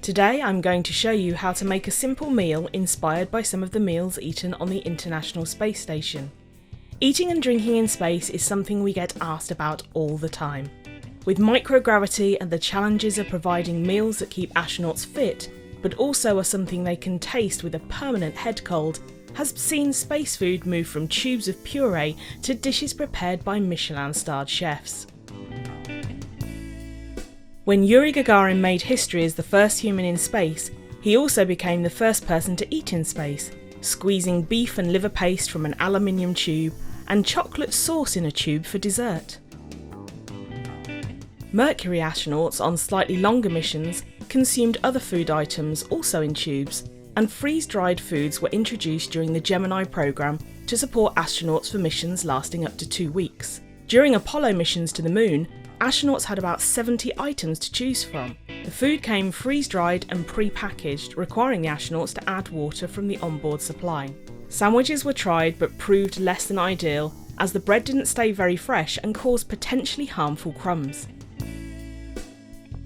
Today I'm going to show you how to make a simple meal inspired by some of the meals eaten on the International Space Station. Eating and drinking in space is something we get asked about all the time. With microgravity and the challenges of providing meals that keep astronauts fit, but also are something they can taste with a permanent head cold, has seen space food move from tubes of puree to dishes prepared by Michelin-starred chefs. When Yuri Gagarin made history as the first human in space, he also became the first person to eat in space, squeezing beef and liver paste from an aluminium tube and chocolate sauce in a tube for dessert. Mercury astronauts on slightly longer missions consumed other food items also in tubes, and freeze-dried foods were introduced during the Gemini program to support astronauts for missions lasting up to 2 weeks. During Apollo missions to the Moon, astronauts had about 70 items to choose from. The food came freeze-dried and pre-packaged, requiring the astronauts to add water from the onboard supply. Sandwiches were tried but proved less than ideal, as the bread didn't stay very fresh and caused potentially harmful crumbs.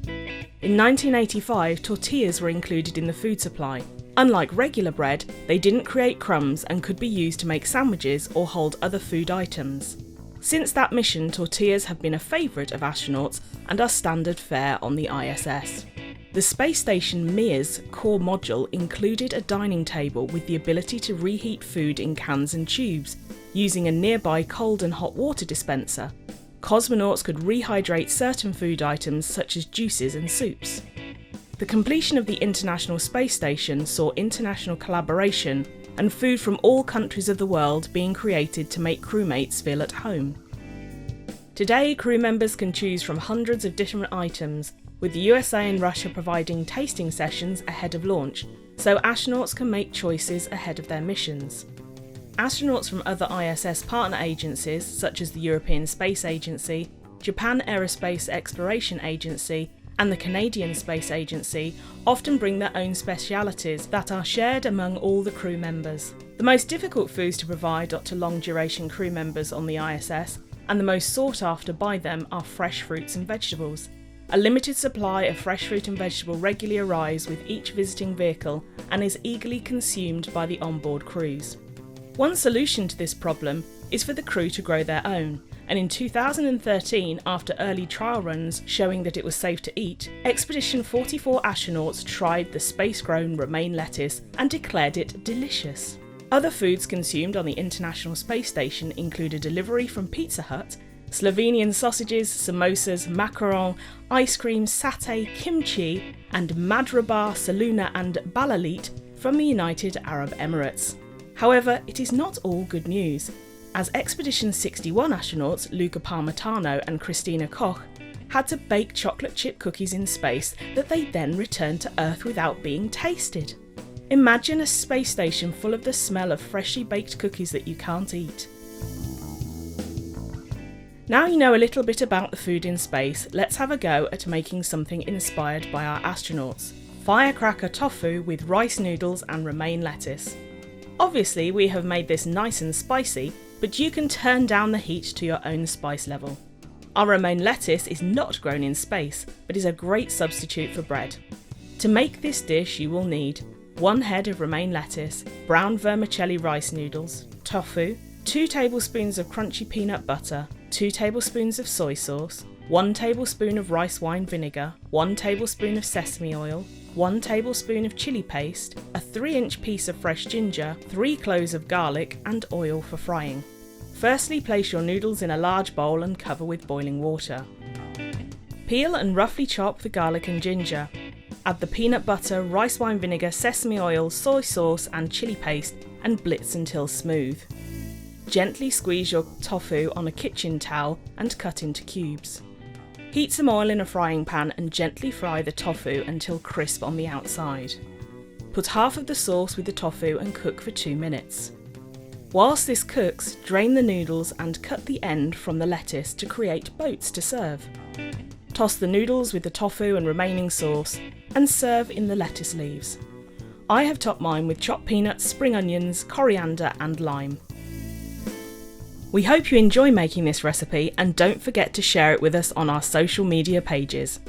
In 1985, tortillas were included in the food supply. Unlike regular bread, they didn't create crumbs and could be used to make sandwiches or hold other food items. Since that mission, tortillas have been a favourite of astronauts and are standard fare on the ISS. The space station Mir's core module included a dining table with the ability to reheat food in cans and tubes, using a nearby cold and hot water dispenser. Cosmonauts could rehydrate certain food items such as juices and soups. The completion of the International Space Station saw international collaboration and food from all countries of the world being created to make crewmates feel at home. Today, crew members can choose from hundreds of different items, with the USA and Russia providing tasting sessions ahead of launch, so astronauts can make choices ahead of their missions. Astronauts from other ISS partner agencies, such as the European Space Agency, Japan Aerospace Exploration Agency, and the Canadian Space Agency, often bring their own specialities that are shared among all the crew members. The most difficult foods to provide to long-duration crew members on the ISS, and the most sought after by them, are fresh fruits and vegetables. A limited supply of fresh fruit and vegetable regularly arrives with each visiting vehicle and is eagerly consumed by the onboard crews. One solution to this problem is for the crew to grow their own, and in 2013, after early trial runs showing that it was safe to eat, Expedition 44 astronauts tried the space-grown romaine lettuce and declared it delicious. Other foods consumed on the International Space Station include a delivery from Pizza Hut, Slovenian sausages, samosas, macaron, ice cream, satay, kimchi, and madhrabar, saluna and balalit from the United Arab Emirates. However, it is not all good news, as Expedition 61 astronauts Luca Parmitano and Christina Koch had to bake chocolate chip cookies in space that they then returned to Earth without being tasted. Imagine a space station full of the smell of freshly baked cookies that you can't eat. Now you know a little bit about the food in space, let's have a go at making something inspired by our astronauts. Firecracker tofu with rice noodles and romaine lettuce. Obviously, we have made this nice and spicy, but you can turn down the heat to your own spice level. Our romaine lettuce is not grown in space, but is a great substitute for bread. To make this dish, you will need 1 head of romaine lettuce, brown vermicelli rice noodles, tofu, 2 tablespoons of crunchy peanut butter, 2 tablespoons of soy sauce, 1 tablespoon of rice wine vinegar, 1 tablespoon of sesame oil, 1 tablespoon of chili paste, a 3-inch piece of fresh ginger, 3 cloves of garlic, and oil for frying. Firstly, place your noodles in a large bowl and cover with boiling water. Peel and roughly chop the garlic and ginger. Add the peanut butter, rice wine vinegar, sesame oil, soy sauce, and chili paste and blitz until smooth. Gently squeeze your tofu on a kitchen towel and cut into cubes. Heat some oil in a frying pan and gently fry the tofu until crisp on the outside. Put half of the sauce with the tofu and cook for 2 minutes. Whilst this cooks, drain the noodles and cut the end from the lettuce to create boats to serve. Toss the noodles with the tofu and remaining sauce and serve in the lettuce leaves. I have topped mine with chopped peanuts, spring onions, coriander and lime. We hope you enjoy making this recipe and don't forget to share it with us on our social media pages.